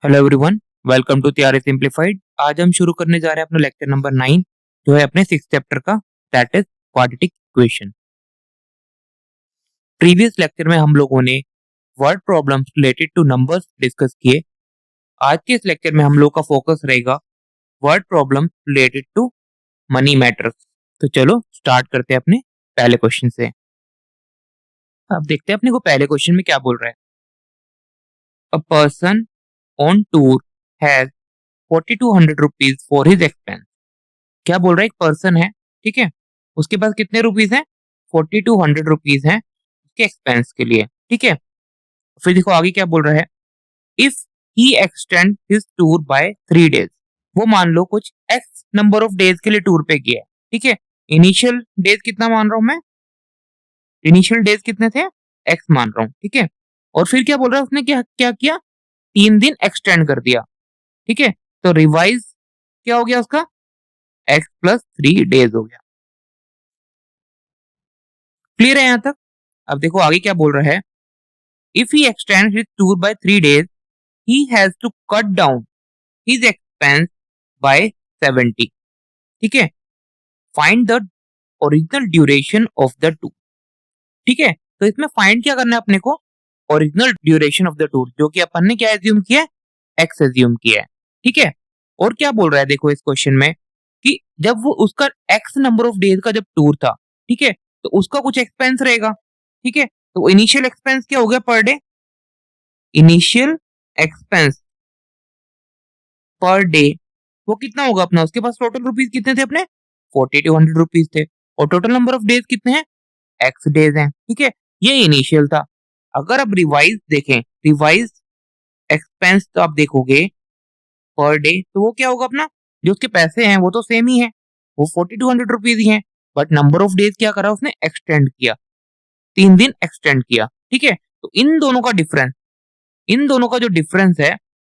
Hello everyone, welcome to तियारी simplified. आज हम शुरू करने जा रहे हैं अपना लेक्चर नंबर 9 जो है अपने 6th चैप्टर का, that is quadratic equation. Previous lecture में हम लोगों ने word problems related two numbers discuss किए। आज के इस लेक्चर में हम लोग का फोकस रहेगा word problem related to money matters. तो चलो स्टार्ट करते हैं अपने पहले क्वेश्चन से। अब देखते हैं अपने को पहले क्वेश्चन में क्या बोल रहा है। A person on tour has 4200 rupees for his expense. क्या बोल रहा है, एक पर्सन है, ठीक है, उसके पास कितने रुपीज हैं, 4200 रुपीज हैं उसके एक्सपेंस के लिए, ठीक है। फिर देखो आगे क्या बोल रहा है, if he extend his tour by 3 days. वो मान लो कुछ एक्स नंबर ऑफ डेज के लिए टूर पे गया है, ठीक है। इनिशियल डेज कितना मान रहा हूं मैं, इनिशियल डेज कितने थे, एक्स मान रहा हूं, ठीक है। और फिर क्या बोल रहा है, उसने क्या क्या किया, 3 दिन एक्सटेंड कर दिया, ठीक है। तो रिवाइज क्या हो गया उसका, एक्स प्लस 3 डेज हो गया। क्लियर है यहां तक। अब देखो आगे क्या बोल रहा है, if he extend his tour by 3 days he has to cut down his expense by 70, ठीक है। Find the original duration of the tour, ठीक है। तो इसमें फाइंड क्या करना है अपने को, original duration of the tour, जो कि अपन ने क्या एज्यूम किया है, एक्स एज्यूम किया है, ठीक है। और क्या बोल रहा है देखो इस क्वेश्चन में कि जब वो उसका एक्स नंबर ऑफ डेज का जब टूर था, ठीक है, तो उसका कुछ एक्सपेंस रहेगा, ठीक है। तो इनिशियल एक्सपेंस क्या हो गया per day, initial expense per day वो कितना होगा अपना, उसके पास टोटल रुपीज कितने थे अपने, 4200 रुपीज थे, और टोटल नंबर ऑफ डेज कितने हैं, एक्स डेज हैं, ठीक है। ये इनिशियल था। अगर अब रिवाइज देखें, रिवाइज एक्सपेंस तो आप देखोगे पर डे, तो वो क्या होगा अपना, जो उसके पैसे हैं वो तो सेम ही है, वो 4200 रुपीज ही हैं, बट नंबर ऑफ डेज क्या करा उसने, एक्सटेंड किया, 3 दिन एक्सटेंड किया, ठीक है। तो इन दोनों का डिफरेंस, इन दोनों का जो डिफरेंस है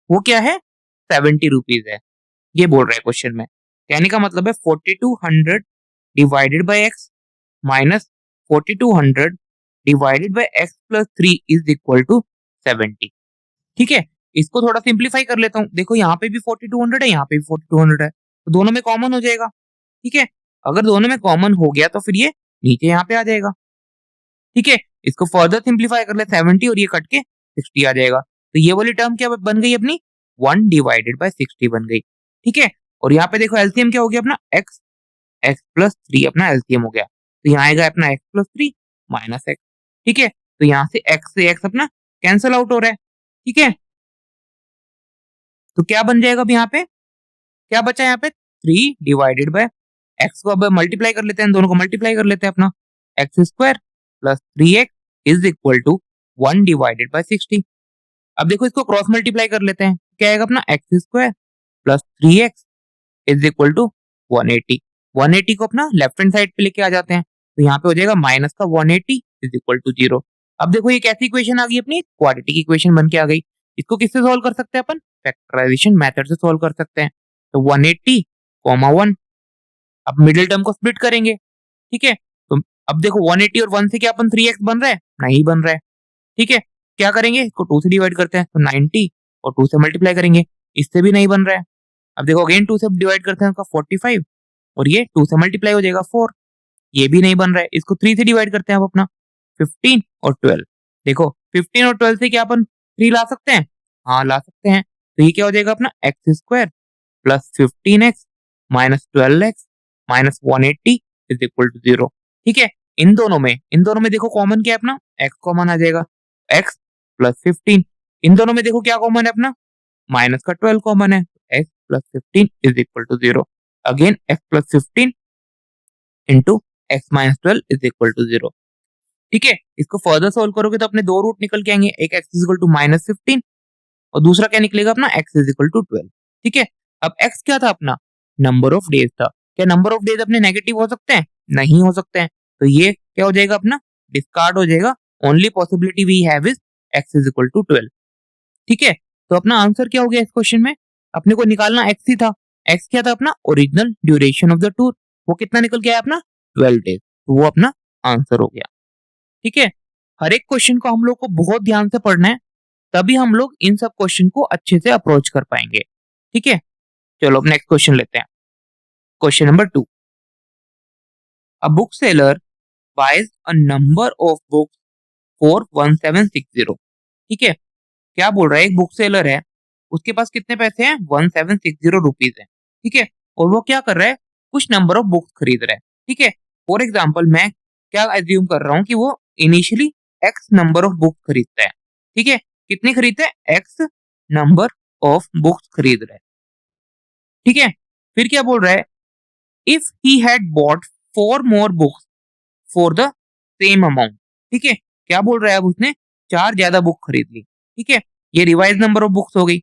वो क्या है, 70 रुपीज है। ये बोल रहा है क्वेश्चन में, कहने का मतलब है 4200 divided by x minus 4200 divided by x plus 3 is equal to 70, ठीक है। इसको थोड़ा सिंप्लीफाई कर लेता हूँ। देखो यहाँ पे भी 4200 है, यहाँ पे भी 4200 है, तो दोनों में कॉमन हो जाएगा, ठीक है। अगर दोनों में कॉमन हो गया तो फिर ये नीचे यहाँ पे आ जाएगा, ठीक है। इसको फर्दर सिंप्लीफाई कर ले, 70 और ये कट के 60 आ जाएगा। तो ये वाली टर्म क्या बन गई अपनी, 1 डिवाइडेड बाय 60 बन गई, ठीक है। और यहाँ पे देखो एलसीएम क्या हो गया अपना, एक्स, एक्स प्लस 3 अपना एलसीएम हो गया। तो यहाँ आएगा अपना एक्स प्लस 3 माइनस एक्स, ठीक है। तो यहाँ से एक्स अपना कैंसल आउट हो रहा है, ठीक है। तो क्या बन जाएगा अब यहाँ पे, क्या बचा यहाँ पे, 3 डिवाइडेड बाय एक्स को अब मल्टीप्लाई कर लेते हैं, दोनों को मल्टीप्लाई कर लेते हैं अपना, x square plus 3x is equal to 1 divided by 60। अब देखो इसको क्रॉस मल्टीप्लाई कर लेते हैं, क्या आएगा अपना, x square plus 3x is equal to 180। 180 को अपना लेफ्ट हैंड साइड पे लेके आ जाते हैं, तो यहाँ पे हो जाएगा माइनस का 180 इज इक्वल टू 0। अब देखो ये कैसी इक्वेशन आ गई अपनी, क्वाड्रेटिक इक्वेशन बन के आ गई। इसको किससे सॉल्व कर सकते हैं अपन, फैक्टराइजेशन मेथड से सॉल्व कर सकते हैं। तो 180 कॉमा 1, अब मिडिल टर्म को स्प्लिट करेंगे, ठीक है। तो अब देखो 180 और 1 से क्या अपन 3x बन रहा है, नहीं बन रहा है, ठीक है। क्या करेंगे, इसको 2 से डिवाइड करते हैं, तो 90 और 2 से मल्टीप्लाई करेंगे, इससे भी नहीं बन रहा है। अब देखो अगेन 2 से डिवाइड करते हैं, उसका 45 और ये 2 से मल्टीप्लाई हो जाएगा 4, ये भी नहीं बन रहा है। इसको 3 से डिवाइड करते हैं अब अपना, 15 और 12। देखो 15 और 12 से क्या अपन 3 ला सकते हैं, हाँ ला सकते हैं। तो ये क्या हो जाएगा अपना, x square plus 15x minus 12x minus 180 is equal to 0, ठीक है। इन दोनों में देखो कॉमन क्या है अपना, x कॉमन आ जाएगा, x प्लस 15। इन दोनों में देखो क्या कॉमन है अपना, माइनस का 12 कॉमन है, x plus 15 is equal to 0। Again x plus 15 into x minus 12 is equal to 0, ठीक है। इसको फर्दर सोल्व करोगे तो अपने दो रूट निकल के आएंगे, एक x is equal to minus 15 और दूसरा क्या निकलेगा अपना, x इज इक्वल टू 12, ठीक है। अब x क्या था अपना, नंबर ऑफ डेज था। क्या नंबर ऑफ डेज अपने नेगेटिव हो सकते हैं, नहीं हो सकते हैं, तो ये क्या हो जाएगा अपना, डिस्कार्ड हो जाएगा। Only possibility we have is x is equal to 12, ठीक है। तो अपना आंसर क्या हो गया इस क्वेश्चन में, अपने को निकालना x ही था। x क्या था अपना, original duration of the tour, वो कितना निकल के आया अपना, 12 डेज, तो वो अपना आंसर हो गया, ठीक है। हर एक क्वेश्चन को हम लोग को बहुत ध्यान से पढ़ना है, तभी हम लोग इन सब क्वेश्चन को अच्छे से अप्रोच कर पाएंगे। ठीक है, चलो अब नेक्स्ट क्वेश्चन लेते हैं। Question number 2, a book seller buys a number of books for 1760। ठीक है, क्या बोल रहा है, एक बुक सेलर है, उसके पास कितने पैसे हैं, 1760 रुपीज है। ठीक है, और वो क्या कर रहा है, कुछ नंबर ऑफ बुक्स खरीद रहा है। ठीक है, फॉर एग्जाम्पल मैं क्या एज्यूम कर रहा हूँ कि वो initially x number of books खरीदता है। ठीक है, कितनी खरीदता है, एक्स नंबर ऑफ बुक्स खरीद रहा है। ठीक है, फिर क्या बोल रहा है, if he had bought 4 more books for the same amount. ठीक है, क्या बोल रहा है, अब उसने 4 ज्यादा बुक खरीद ली। ठीक है, ये रिवाइज नंबर ऑफ बुक्स हो गई।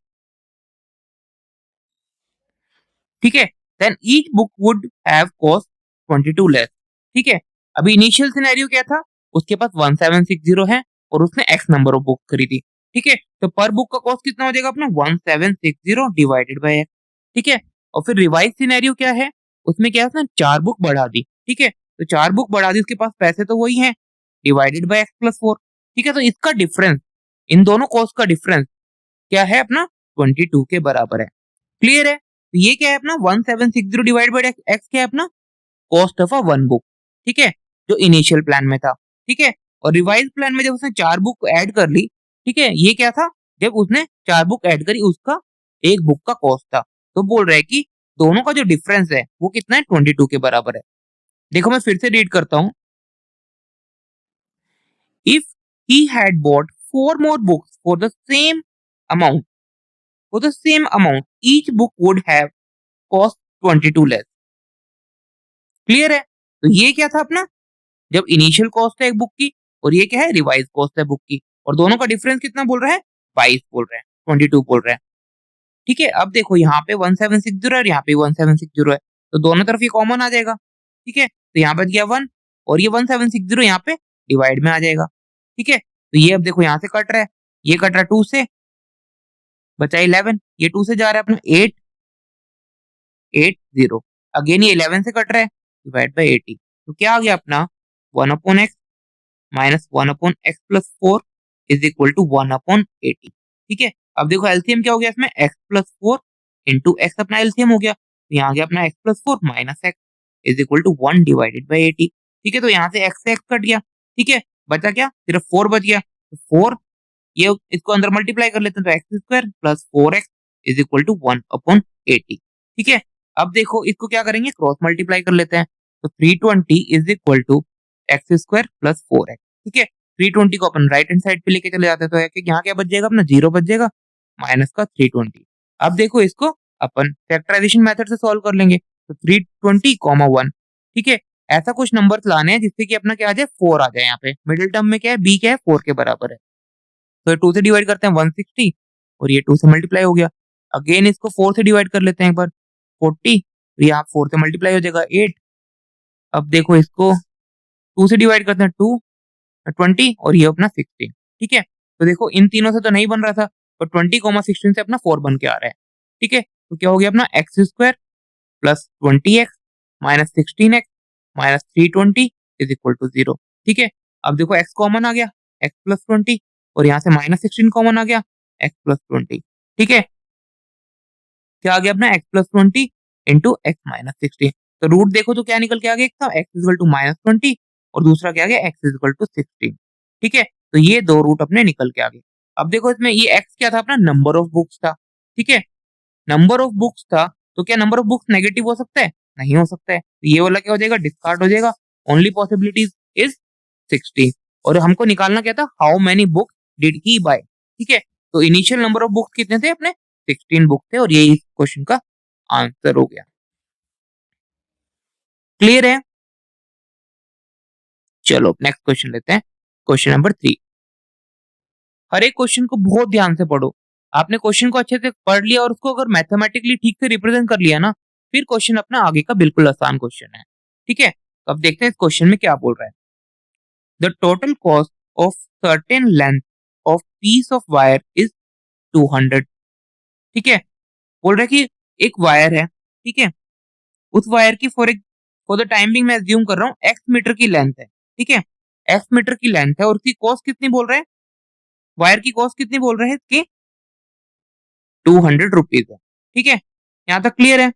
ठीक है, then each book would have cost 22 less. ठीक है, अभी इनिशियल सिनेरियो क्या था, उसके पास 1760 है और उसने एक्स नंबर ऑफ बुक खरीदी। ठीक है, तो पर बुक का कॉस्ट कितना हो जाएगा अपना, 1760 डिवाइडेड बाय एक्स। ठीक है, और फिर रिवाइज सिनेरियो क्या है, उसमें क्या है, उसने 4 बुक बढ़ा दी। ठीक है, तो 4 बुक बढ़ा दी, उसके पास पैसे तो वही हैं, डिवाइडेड बाय एक्स प्लस 4। ठीक है, तो इसका डिफरेंस, इन दोनों कॉस्ट का डिफरेंस क्या है अपना, 22 के बराबर है। क्लियर है, तो ये क्या है अपना, 1760 डिवाइड बाय एक्स क्या है अपना, cost of a one book. ठीक है, जो इनिशियल प्लान में था। ठीक है, और रिवाइज प्लान में जब उसने 4 बुक ऐड कर ली, ठीक है, ये क्या था, जब उसने 4 बुक ऐड करी, उसका एक बुक का कॉस्ट था। तो बोल रहा है कि दोनों का जो डिफरेंस है वो कितना है, 22 के बराबर है। देखो मैं फिर से रीड करता हूं, if he had bought 4 more books amount for the same amount each book would have cost 22 less. Clear है, तो ये क्या था अपना, जब इनिशियल कॉस्ट है एक बुक की, और ये क्या है, रिवाइज कॉस्ट है बुक की, और दोनों का डिफरेंस कितना बोल रहा है, 22 बोल रहा है, 22 बोल रहा है। ठीक है, अब देखो यहाँ पे 1760 है और यहाँ पे 1760 है, तो दोनों तरफ ये कॉमन आ जाएगा। ठीक है, तो यहाँ बच गया 1, और ये 1760 यहाँ पे डिवाइड में आ जाएगा। ठीक है, तो ये अब देखो यहाँ से कट रहा है, ये कट रहा है 2 से, बचा 11, ये 2 से जा रहा है अपना 8, 80, अगेन ये 11 से कट रहा है, डिवाइड बाई 80, तो क्या आ गया अपना, 1 upon x minus 1 upon x plus 4 is equal to 1 upon 80। ठीक है, अब देखो एलसीएम क्या हो गया इसमें, एक्स प्लस 4 इंटू एक्स अपना एलसीएम हो गया, तो यहाँ आ गया अपना x plus 4 minus x is equal to 1 divided by 80। ठीक है, तो यहाँ से एक्स कट गया। ठीक है, बचा क्या, सिर्फ 4 बच गया, तो 4 ये इसको अंदर मल्टीप्लाई कर लेते हैं, तो x square plus 4x is equal to 1 upon 80। ठीक है, अब देखो इसको क्या करेंगे, क्रॉस मल्टीप्लाई कर लेते हैं, तो 320 is equal to x square plus 4x। ठीक है, 320 को अपन राइट हैंड साइड पे लेके चले जाते हैं, तो यहाँ क्या बच जाएगा अपना, 0 बच जाएगा, माइनस का 320। अब देखो इसको अपन फैक्टराइजेशन मेथड से सॉल्व कर लेंगे, तो 320, 1। ठीक है, ऐसा कुछ नंबर्स लाने हैं जिससे कि अपना क्या आ जाए, 4 आ जाए, यहाँ पे मिडिल टर्म में क्या है, b क्या है, 4 के बराबर है, तो 2 से डिवाइड करते हैं 160, और ये 2 से मल्टीप्लाई हो गया। अगेन इसको 4 से डिवाइड कर लेते हैं एक बार, 40, तो यहाँ 4 से मल्टीप्लाई हो जाएगा 8। अब देखो इसको 2 से डिवाइड करते हैं 2, 20, और ये अपना 16। ठीक है, तो देखो इन तीनों से तो नहीं बन रहा था, तो 20, 16 से अपना 4 बन के आ रहा है। ठीक है, तो क्या हो गया अपना, x square plus 20x minus 16x minus 320 is equal to 0। ठीक है, अब देखो x कॉमन आ गया, x प्लस 20, और यहाँ से माइनस 16 कॉमन आ गया, x प्लस 20। ठीक है, क्या आ गया अपना, x plus 20 into x minus 16, तो रूट देखो तो क्या निकल के आ गया, एक था x इक्वल टू माइनस 20 और दूसरा क्या आ गया, x इक्वल टू 16। ठीक है, तो ये दो रूट अपने निकल के आ गए। अब देखो इसमें ये x क्या था अपना, नंबर ऑफ बुक्स था। ठीक है, नंबर ऑफ बुक्स था, तो क्या नंबर ऑफ बुक्स नेगेटिव हो सकता है, नहीं हो सकता है, तो ये वाला क्या हो जाएगा, डिस्कार्ड हो जाएगा, ओनली पॉसिबिलिटीज इज 16। और हमको निकालना क्या था, how many books did he buy. ठीक है, तो इनिशियल नंबर ऑफ बुक्स कितने थे अपने, 16 बुक थे, और ये इस क्वेश्चन का आंसर हो गया। क्लियर है, चलो नेक्स्ट क्वेश्चन लेते हैं, क्वेश्चन नंबर 3। हर एक क्वेश्चन को बहुत ध्यान से पढ़ो, आपने क्वेश्चन को अच्छे से पढ़ लिया और उसको अगर मैथमेटिकली ठीक से रिप्रेजेंट कर लिया ना, फिर क्वेश्चन अपना आगे का बिल्कुल आसान क्वेश्चन है। ठीक है, तो अब देखते हैं इस क्वेश्चन में क्या बोल रहा है, the total cost of certain length of peace of wire is 200। ठीक है, बोल रहा है कि एक वायर है, ठीक है, उस वायर की फॉर द टाइम बिंग मैं अज्यूम कर रहा हूँ एक्स मीटर की लेंथ है। ठीक है, एक्स मीटर की लेंथ है और उसकी कॉस्ट कितनी बोल रहा है, वायर की कॉस्ट कितनी बोल रहे हैं इसकी? 200 रुपीज है। ठीक है, यहाँ तक क्लियर है?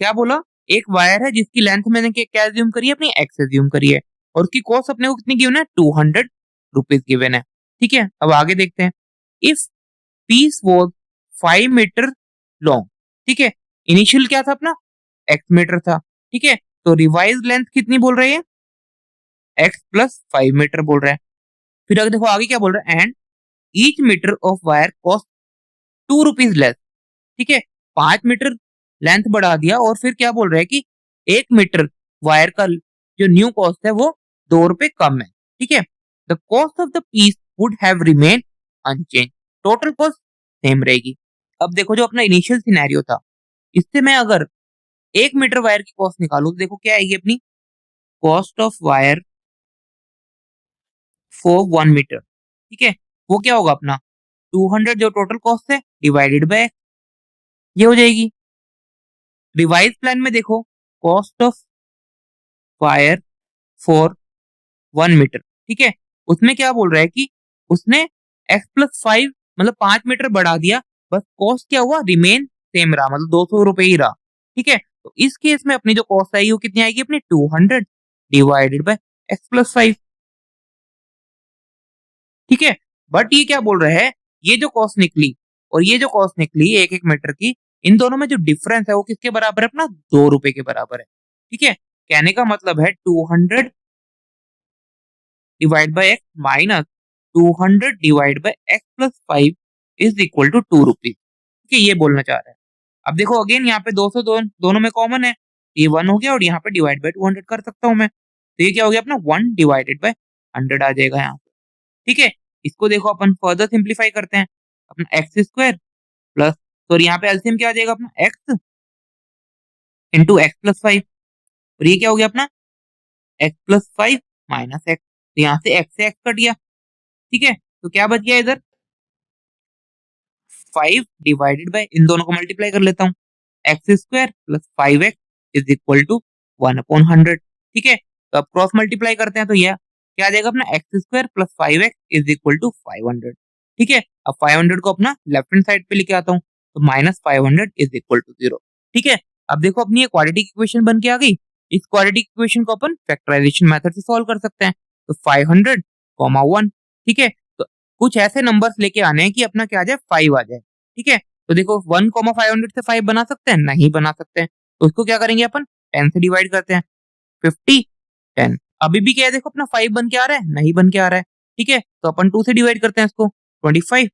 क्या बोला? एक वायर है जिसकी लेंथ मैंने क्या एज्यूम करी है? अपनी एक्स एज्यूम करी है, और उसकी कॉस्ट अपने को कितनी गिवन है? 200 रुपीज गिवन है। ठीक है, अब आगे देखते हैं। If piece was 5 metre long, ठीक है, इनिशियल क्या था अपना? एक्स मीटर था। ठीक है, तो रिवाइज लेंथ कितनी बोल रही है? एक्स प्लस 5 मीटर बोल रहा है। फिर अगर देखो आगे क्या बोल रहा है, and each metre of wire cost 2 rupees less. ठीक है, 5 मीटर लेंथ बढ़ा दिया, और फिर क्या बोल रहा है कि 1 मीटर वायर का जो न्यू कॉस्ट है वो 2 रुपए कम है। ठीक है, the cost of the piece would have remain unchange, total cost same रहेगी। अब देखो जो अपना इनिशियल सिनेरियो था, इससे मैं अगर 1 मीटर वायर की कॉस्ट निकालू तो देखो क्या आएगी अपनी? Cost of wire for 1 metre. ठीक है, वो क्या होगा अपना? 200 जो टोटल कॉस्ट है डिवाइडेड बाय ये हो जाएगी। रिवाइज प्लान में देखो, cost of wire for 1 metre, ठीक है, उसमें क्या बोल रहा है कि उसने एक्स प्लस 5 मतलब 5 मीटर बढ़ा दिया, बस कॉस्ट क्या हुआ? रिमेन सेम रहा, मतलब 200 रुपए ही रहा। ठीक है, तो इस केस में अपनी जो कॉस्ट आएगी वो कितनी आएगी अपनी? 200 डिवाइडेड बाय एक्स प्लस 5। ठीक है, बट ये क्या बोल रहा है, ये जो कॉस्ट निकली और ये जो कॉस्ट निकली एक एक मीटर की, इन दोनों में जो डिफरेंस है वो किसके बराबर है अपना? 2 रुपए के बराबर है। ठीक है, कहने का मतलब है 200 divide by x minus 200 divide by x plus 5 is equal to 2 rupees. ठीक है, ये बोलना चाह रहा है। अब देखो अगेन यहाँ पे 200 दोनों में कॉमन है, ये 1 हो गया, और यहाँ पे डिवाइड बाय 200 कर सकता हूँ मैं, तो ये क्या हो गया अपना? 1 डिवाइडेड बाय 100 आ जाएगा यहाँ पे। ठीक है, इसको देखो अपन फर्दर सिंप्लीफाई करते हैं। अपना एक्स स्क्वायर प्लस, सॉरी यहाँ पे एलसीएम क्या आ जाएगा अपना? एक्स इंटू एक्स प्लस 5, और ये क्या हो गया अपना? एक्स प्लस 5 माइनस एक्स, तो यहाँ से एक्स कट गया। ठीक है, तो क्या बच गया इधर? 5 डिवाइडेड बाय, इन दोनों को मल्टीप्लाई कर लेता हूँ, x square plus 5x is equal to 1/100। ठीक है, तो अब क्रॉस मल्टीप्लाई करते हैं, तो यह क्या आ जाएगा अपना? X square plus 5x is equal to 500। ठीक है, अब 500 को अपना लेफ्ट हैंड साइड पे लेके आता हूँ, तो माइनस 500 इज इक्वल टू 0। ठीक है, अब देखो अपनी ये क्वाड्रेटिक इक्वेशन बन के आ गई। इस क्वाड्रेटिक इक्वेशन को अपन फैक्टराइजेशन मेथड से सॉल्व कर सकते हैं, तो 500 कॉमा 1। ठीक है, तो कुछ ऐसे नंबर्स लेके आने हैं कि अपना क्या आ जाए? 5 आ जाए। ठीक है, तो देखो 1,500 से 5 बना सकते हैं? नहीं बना सकते हैं, तो उसको क्या करेंगे अपन? 10 से डिवाइड करते हैं, 50 10। अभी भी क्या है देखो अपना 5 बन के आ रहा है? नहीं बन के आ रहा है। ठीक है, तो अपन 2 से डिवाइड करते हैं इसको, 25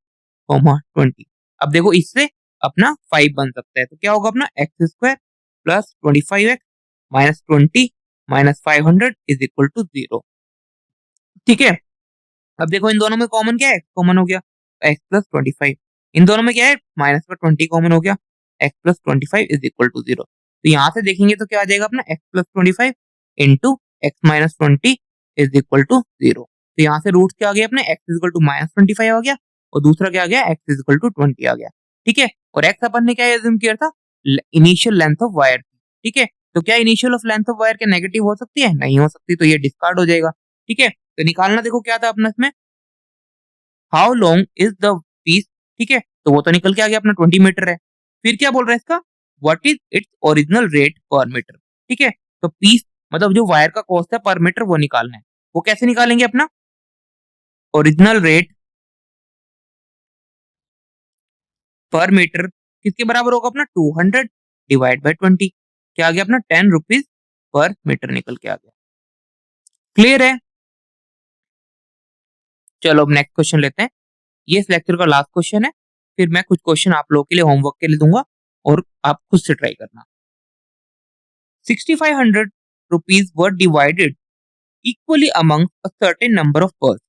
20। अब देखो इससे अपना 5 बन सकता है, तो क्या होगा अपना? X square plus 25x minus 20 minus 500 is equal to 0। ठीक है, अब देखो इन दोनों में कॉमन क्या है? कॉमन हो गया एक्स प्लस 25। इन दोनों में क्या है? माइनस पर 20 कॉमन हो गया, x plus 25 is equal to 0। तो यहाँ से देखेंगे तो क्या आ जाएगा अपना? X plus 25 into x minus 20 is equal to 0। तो यहाँ से रूट क्या आ गया अपने? X is equal to minus 25 आ गया, और दूसरा क्या आ गया? एक्स इज इक्वल टू 20 आ गया। ठीक है, और एक्स अपन ने क्या एज्यूम किया था? Initial length of wire. ठीक है, तो क्या initial of length of wire के नेगेटिव हो सकती है? नहीं हो सकती, तो ये डिस्कार्ड हो जाएगा। ठीक है, तो निकालना देखो क्या था अपना इसमें? How long is the piece. ठीक है, तो वो तो निकल के आ गया अपना 20 मीटर है। फिर क्या बोल रहा है इसका? What is its original rate पर मीटर। ठीक है, तो पीस मतलब जो वायर का कॉस्ट है पर मीटर वो निकालना है। वो कैसे निकालेंगे अपना? ओरिजिनल रेट पर मीटर किसके बराबर होगा अपना? 200 डिवाइड बाय 20। क्या आ गया अपना? 10 रुपीज पर मीटर निकल के आ गया। क्लियर है? चलो अब नेक्स्ट क्वेश्चन लेते हैं। ये इस लेक्चर का लास्ट क्वेश्चन है, फिर मैं कुछ क्वेश्चन आप लोगों के लिए होमवर्क के लिए दूंगा, और आप खुद से ट्राई करना। 6,500 rupees were divided equally among a certain number of persons।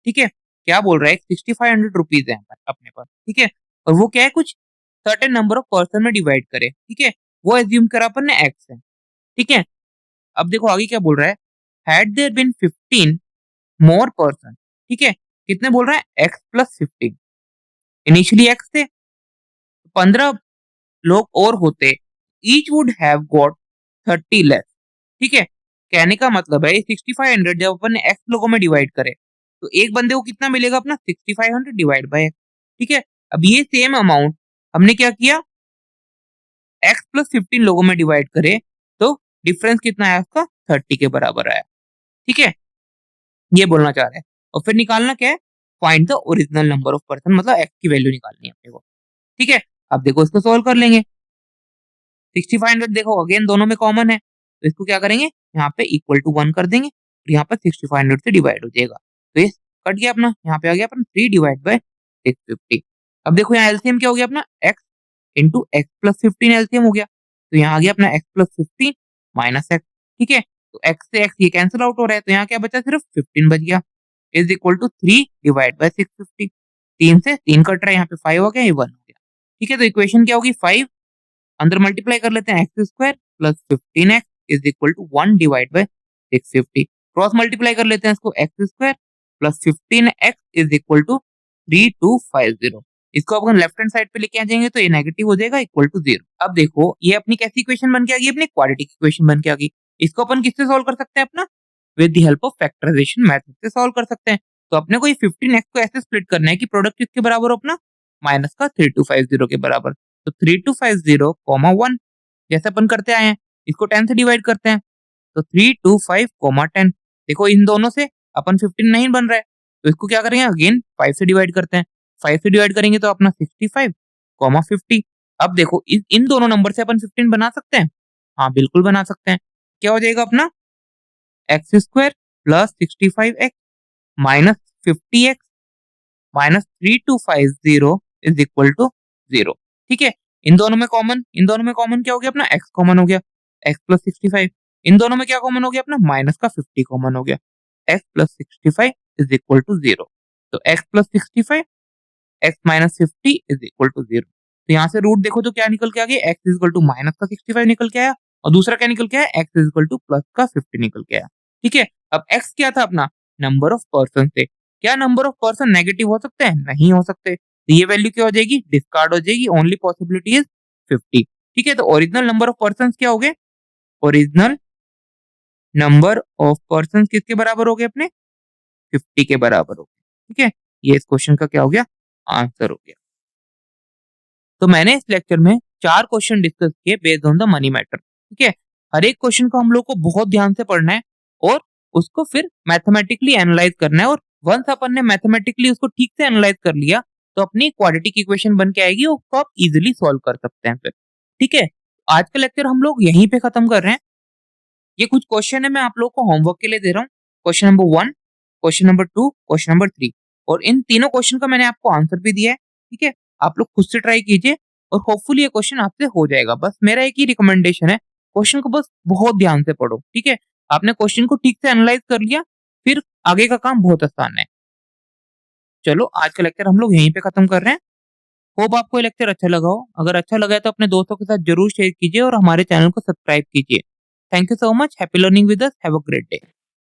ठीक है, क्या बोल रहा है? 6,500 रुपीज है अपने पास। ठीक है, और वो क्या है? कुछ सर्टेन नंबर ऑफ पर्सन में डिवाइड करे। ठीक है, वो एज्यूम करा अपन ने एक्स है। ठीक है, अब देखो आगे क्या बोल रहा है? Had there been 15 more person. ठीक है, कितने बोल रहा है? X plus 15। इनिशियली एक्स थे, 15 लोग और होते, each would have got 30 less. ठीक है, कहने का मतलब है 6,500 जब अपन ने एक्स लोगों में डिवाइड करे, तो एक बंदे को कितना मिलेगा अपना 6500 डिवाइड बाय x। ठीक है, अब ये सेम अमाउंट हमने क्या किया, x प्लस 15 लोगों में डिवाइड करे तो डिफरेंस कितना आया उसका 30 के बराबर आया। ठीक है, ये बोलना चाह रहे हैं। और फिर निकालना क्या है, find the original number of person, मतलब x की वैल्यू निकालनी है अपने को। ठीक है, अब देखो इसको सोल्व कर लेंगे। 6500 देखो अगेन दोनों में कॉमन है, तो इसको क्या करेंगे, यहाँ पे इक्वल टू 1 कर देंगे और यहाँ पर 6500 से डिवाइड हो जाएगा, तो ये कट गया अपना, यहाँ पे आ गया अपना 3 डिवाइड बाय 650। अब देखो यहाँ एलसीएम क्या हो गया अपना, x into x plus 15 LCM हो गया, तो यहाँ आ गया अपना x प्लस 15 माइनस एक्स। ठीक है, तो x से x ये कैंसिल आउट हो रहा है, तो यहाँ क्या बचा, सिर्फ 15 बच गया, is equal to 3 divide by 650। 3 से 3 कट रहा है, यहाँ पे 5 हो गया, ये 1 हो गया। ठीक है, तो इक्वेशन क्या होगी, 5 अंदर मल्टीप्लाई कर लेते हैं, x square plus 15x is equal to 1 divide by 650। Cross multiply कर लेते हैं इसको, x square plus 15x is equal to 3250। इसको अपन लेफ्ट हैंड साइड पे लेके आ जाएंगे तो ये नेगेटिव हो जाएगा, इक्वल टू 0। अब देखो ये अपनी कैसी इक्वेशन बन के आ गई, अपनी क्वाड्रेटिक इक्वेशन बन के आ गई। इसको अपन किससे सॉल्व कर सकते हैं, अपना with the help of factorization method से सॉल्व कर सकते हैं। तो अपने को ये 15x को ऐसे स्प्लिट करना है कि प्रोडक्ट किसके बराबर हो, अपना माइनस का 3250 के बराबर। तो 3250 कॉमा 1 जैसे अपन करते आए हैं, इसको 10 से डिवाइड करते हैं, तो 325 कॉमा 10। देखो इन दोनों से अपन 15 नहीं बन रहा है, तो इसको क्या करेंगे, अगेन 5 से डिवाइड करते हैं। 5 से डिवाइड करेंगे तो अपना 65 कॉमा 50। अब देखो इन दोनों नंबर से अपन 15 बना सकते हैं, हाँ बिल्कुल बना सकते हैं। क्या हो जाएगा अपना, x square plus 65x minus 50x minus 3250 is equal to 0। ठीक है, इन दोनों में कॉमन क्या हो गया, अपना x कॉमन हो गया, x प्लस 65। इन दोनों में क्या कॉमन हो गया, अपना माइनस का 50 कॉमन हो गया, x plus 65 is equal to 0। तो x plus 65 x minus 50 is equal to 0। तो यहाँ से रूट देखो तो क्या निकल के आ गया, x is equal to minus का 65 निकल के आया, और दूसरा क्या निकल के आया, x is equal two plus का 50 निकल के आया। ठीक है, अब x क्या था अपना, नंबर ऑफ पर्सन थे। क्या नंबर ऑफ पर्सन नेगेटिव हो सकते हैं, नहीं हो सकते, तो ये वैल्यू क्या हो जाएगी, डिस्कार्ड हो जाएगी, ओनली पॉसिबिलिटी इज 50। ठीक है, तो ओरिजिनल नंबर ऑफ पर्सन क्या हो गए, ओरिजिनल नंबर ऑफ पर्सन किसके बराबर हो गए, अपने 50 के बराबर हो गए। ठीक है, ये इस क्वेश्चन का क्या हो गया, आंसर हो गया। तो मैंने इस लेक्चर में 4 क्वेश्चन डिस्कस किए based on the money matter. ठीक है, हर एक क्वेश्चन को हम लोग को बहुत ध्यान से पढ़ना है और उसको फिर मैथमेटिकली एनालाइज करना है, और वंस अपन ने मैथमेटिकली उसको ठीक से एनालाइज कर लिया तो अपनी क्वाड्रेटिक इक्वेशन बन के आएगी, उसको आप इजीली सॉल्व कर सकते हैं फिर। ठीक है, आज का लेक्चर हम लोग यहीं पे खत्म कर रहे हैं। ये कुछ क्वेश्चन है, मैं आप लोग को होमवर्क के लिए दे रहा हूँ। Question number 1, question number 2, question number 3, और इन तीनों क्वेश्चन का मैंने आपको आंसर भी दिया है। ठीक है, आप लोग खुद से ट्राई कीजिए और होपफुली ये क्वेश्चन आपसे हो जाएगा। बस मेरा एक ही रिकमेंडेशन है, क्वेश्चन को बस बहुत ध्यान से पढ़ो। ठीक है, आपने क्वेश्चन को ठीक से एनालाइज कर लिया, फिर आगे का काम बहुत आसान है। चलो आज का लेक्चर हम लोग यहीं पे खत्म कर रहे हैं। होप आपको ये लेक्चर अच्छा लगा हो। अगर अच्छा लगा है तो अपने दोस्तों के साथ जरूर शेयर कीजिए और हमारे चैनल को सब्सक्राइब कीजिए। Thank you so much. Happy learning with us. Have a great day.